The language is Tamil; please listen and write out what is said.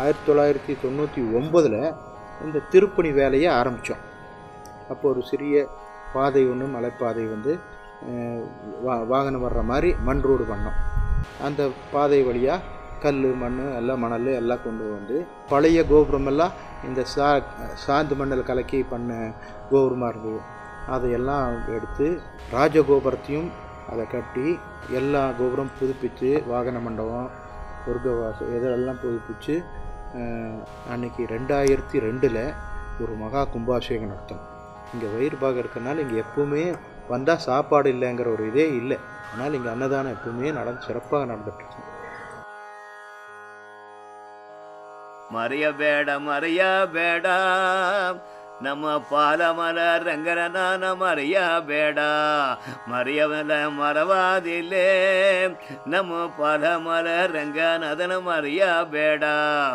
1999 இந்த திருப்பணி வேலையை ஆரம்பித்தோம். அப்போ ஒரு சிறிய பாதை ஒன்று, மலைப்பாதை வந்து வாகனம் வர்ற மாதிரி மண் ரோடு பண்ணோம். அந்த பாதை வழியாக கல், மண் எல்லாம், மணல் எல்லாம் கொண்டு வந்து பழைய கோபுரமெல்லாம் இந்த சாந்து மண்ணல் கலக்கி பண்ண கோபுரமாக இருந்தது. அதையெல்லாம் எடுத்து ராஜகோபுரத்தையும் அதை கட்டி எல்லா கோபுரம் புதுப்பித்து, வாகன மண்டபம், சொர்க்கவாசம் இதெல்லாம் புதுப்பித்து அன்றைக்கி 2002 ஒரு மகா கும்பாபிஷேகம் நடத்தணும். இங்கே வயிறு பாகம் இருக்கிறனால இங்கே எப்பவுமே வந்தால் சாப்பாடு இல்லைங்கிற ஒரு இதே இல்லை. அதனால் இங்கே அன்னதானம் எப்பவுமே சிறப்பாக நடந்துட்டுருக்கு. ಮರೆಯಬೇಡ ನಮ್ಮ ಪಾಲಮಲ ರಂಗರನಾನ ಮರೆಯಬೇಡ, ಮರವಾದಿಲ್ಲೇ ನಮ್ಮ ಪಾಲಮಲ ರಂಗನದನ ಮರೆಯಬೇಡ.